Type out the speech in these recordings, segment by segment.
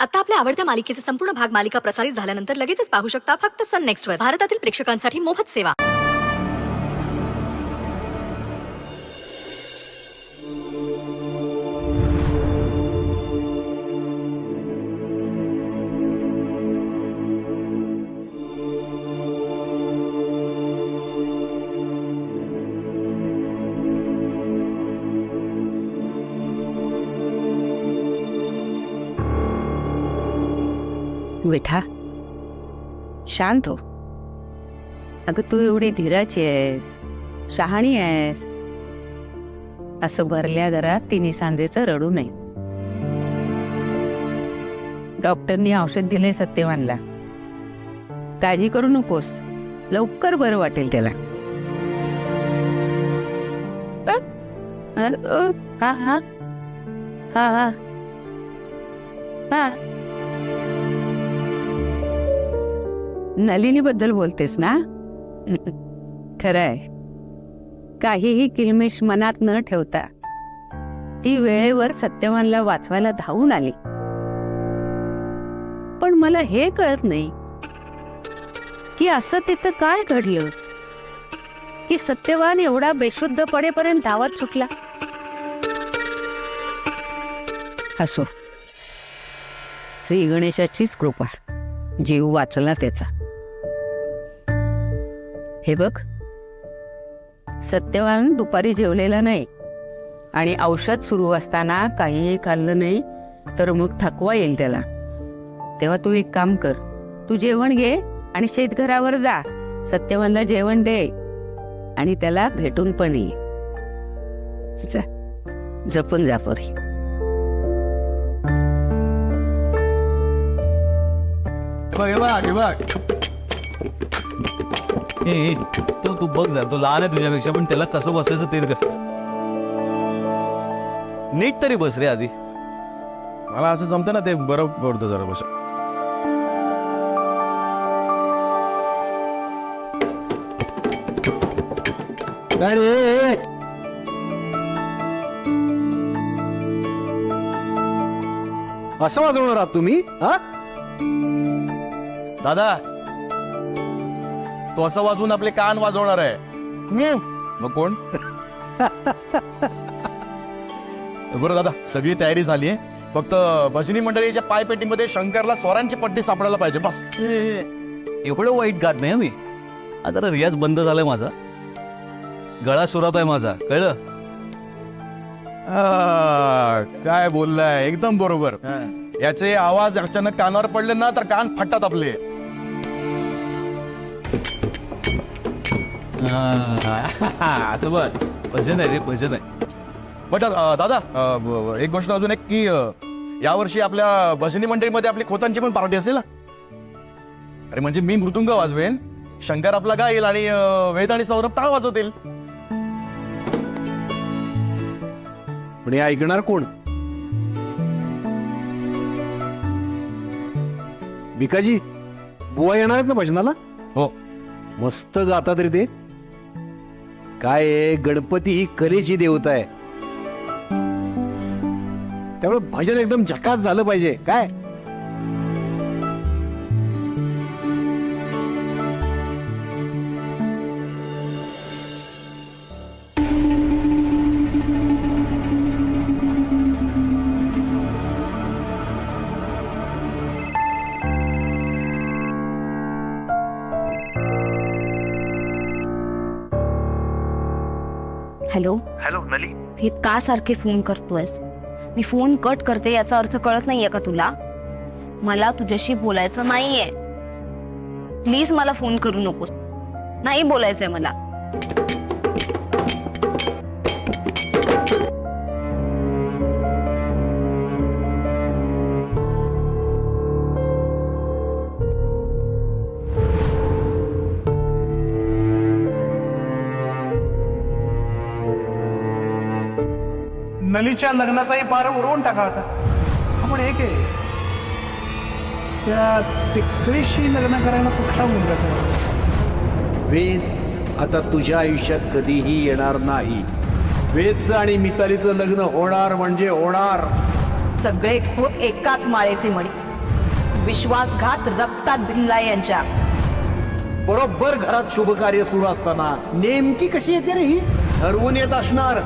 आता आपल्या आवडत्या मालिकेचे संपूर्ण भाग मालिका प्रसारित झाल्यानंतर लगेचच पाहू शकता फक्त सन नेक्स्टवर. भारतातील प्रेक्षकांसाठी मोफत सेवा. विठा, शांत हो. अगं तू एवढी धीराची आहेस, शहाणी आहेस. असं भरल्या घरात तिन्ही सांजेचं रडू नये. डॉक्टरनी औषध दिले सत्यवानला. काळजी करू नकोस, लवकर बरं वाटेल त्याला. हा हा हा हा हा नलिनी बद्दल बोलतेस ना? खरंय, काहीही किलमेश मनात न ठेवता ती वेळेवर सत्यवानला वाचवायला धावून आली. पण मला हे कळत नाही की असं तिथं काय घडलं की सत्यवान एवढा बेशुद्ध पडेपर्यंत धावत सुटला. असो, श्री गणेशाचीच कृपा, जीव वाचला त्याचा. हे बघ, सत्यवान दुपारी जेवलेला नाही आणि औषध सुरू असताना काहीही खाल्लं नाही तर मग थकवा येईल त्याला. तेव्हा तू एक काम कर, तू जेवण घे आणि शेतघरावर जा, सत्यवानला जेवण दे आणि त्याला भेटून पण ये. जा, जपून जा परी. तू बघ जा, तो लहान आहे तुझ्यापेक्षा, पण त्याला कसं बसायचं ते कर. नीट तरी बस रे आधी. मला असं जमतं ना, ते बरं पडतं जरा बस. अरे असं वाजवणार आहात तुम्ही? हा दादा, तो असं वाजवून आपले कान वाजवणार आहे. मग कोण? बरं दादा, सगळी तयारी झाली आहे. फक्त भजनी मंडळीच्या पायपेटीमध्ये शंकरला स्वरांची पट्टी सापडायला पाहिजे बस. एवढं वाईट गात नाही मी. आता रियाज बंद झालाय माझा, गळा सुरात आहे माझा, कळलं? काय बोललाय, एकदम बरोबर. याचे आवाज अचानक कानावर पडले ना तर कान फाटतात आपले. असं बघ, भजन आहे रे, भजन आहे. बट दादा, एक गोष्ट अजून एक की यावर्षी आपल्या भजनी मंडळीमध्ये आपली खोतांची पण पार्टी असेल ना? अरे म्हणजे मी मृदुंग वाजवेन, शंकर आपला गाईल आणि वेद आणि सौरभ टाळ वाजवतील. पण हे ऐकणार कोण? भिकाजी बुवा येणार आहेत ना भजनाला? हो. मस्त गातात रे ते. काय आहे, गणपती ही कलेची देवता आहे, त्यामुळे भजन एकदम झकास झालं पाहिजे. काय हॅलो हॅलो नली, हे का सारखे फोन करतोयस? मी फोन कट करते याचा अर्थ कळत नाहीये का तुला? मला तुझ्याशी बोलायचं नाहीये. प्लीज मला फोन करू नकोस. नाही बोलायचंय मला. नलीच्या लग्नाचाही पार उडवून टाका होता. आपण एक आहे, त्या तिकडीशी लग्न करायला कुठला मुलगा करायला? वेद आता तुझ्या आयुष्यात कधीही येणार नाही. वेदचं आणि मितालीचं लग्न होणार म्हणजे होणार. सगळे खोत एकाच माळेचे मणी. विश्वासघात रक्तात भिनलाय यांच्या. बरोबर घरात शुभ कार्य सुरू असताना नेमकी कशी येते रे ही? ठरवून येत असणार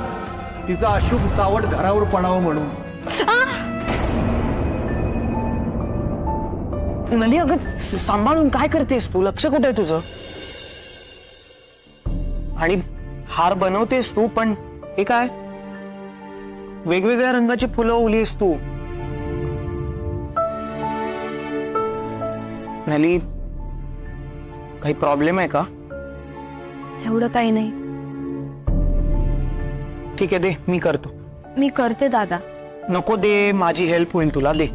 तिचा अशुभ सावट घरावर पडावं म्हणून. नली अगं सांभाळून काय करतेस तू? लक्ष कुठे आहे तुझं? आणि हार बनवतेस तू, पण हे काय वेगवेगळ्या रंगाची फुलं उलीस तू? नली काही प्रॉब्लेम आहे का? एवढं काही नाही. ठीक आहे, दे, मी करतो. मी करते दादा. नको, दे, माझी हेल्प होईल तुला, दे.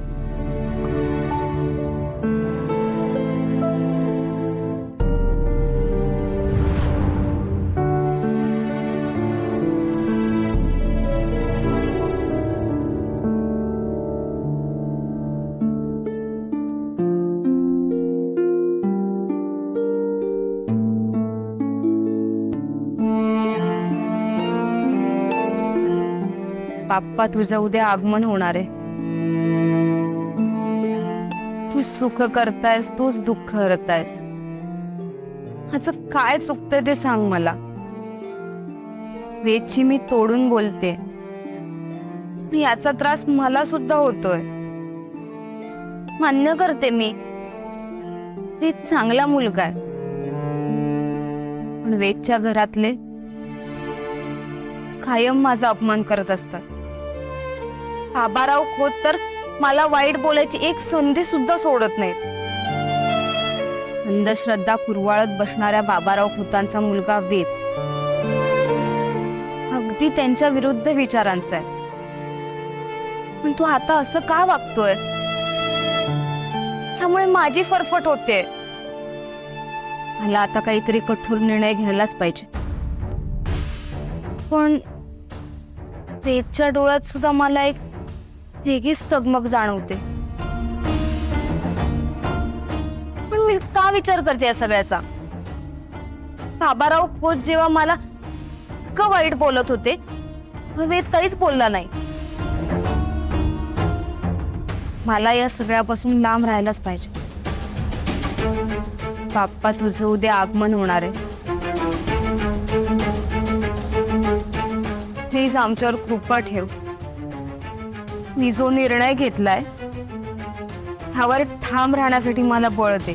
बाप्पा, तुझं उद्या आगमन होणार आहे. तू सुख करतायस, तूच दुःख हरतायस. माझं काय चुकतंय ते सांग मला. वेदची मी तोडून बोलते, याचा त्रास मला सुद्धा होतोय. मान्य करते मी, वेद चांगला मुलगा आहे. पण वेदच्या घरातले कायम माझा अपमान करत असतात. बाबाराव खोत तर मला वाईट बोलायची एक संधी सुद्धा सोडत नाहीत. अंधश्रद्धा कुरवाळत बसणाऱ्या बाबाराव खोतांचा मुलगा वेद अगदी त्यांच्या विरुद्ध विचारांचा आहे. पण तू आता असं का वागतोय? त्यामुळे माझी फरफट होते. मला आता काहीतरी कठोर निर्णय घ्यायलाच पाहिजे. पण वेदच्या डोळ्यात सुद्धा मला एक वेगळीच तगमग जाणवते. पण मी का विचार करते या सगळ्याचा? बाबाराव खोत जेव्हा मला इतकं वाईट बोलत होते, वेद काहीच बोलला नाही. मला या सगळ्यापासून लांब राहायलाच पाहिजे. बाप्पा, तुझं उद्या आगमन होणार आहे. प्लीज आमच्यावर कृपा ठेव. मी जो निर्णय घेतलाय त्यावर ठाम राहण्यासाठी मला बळ दे.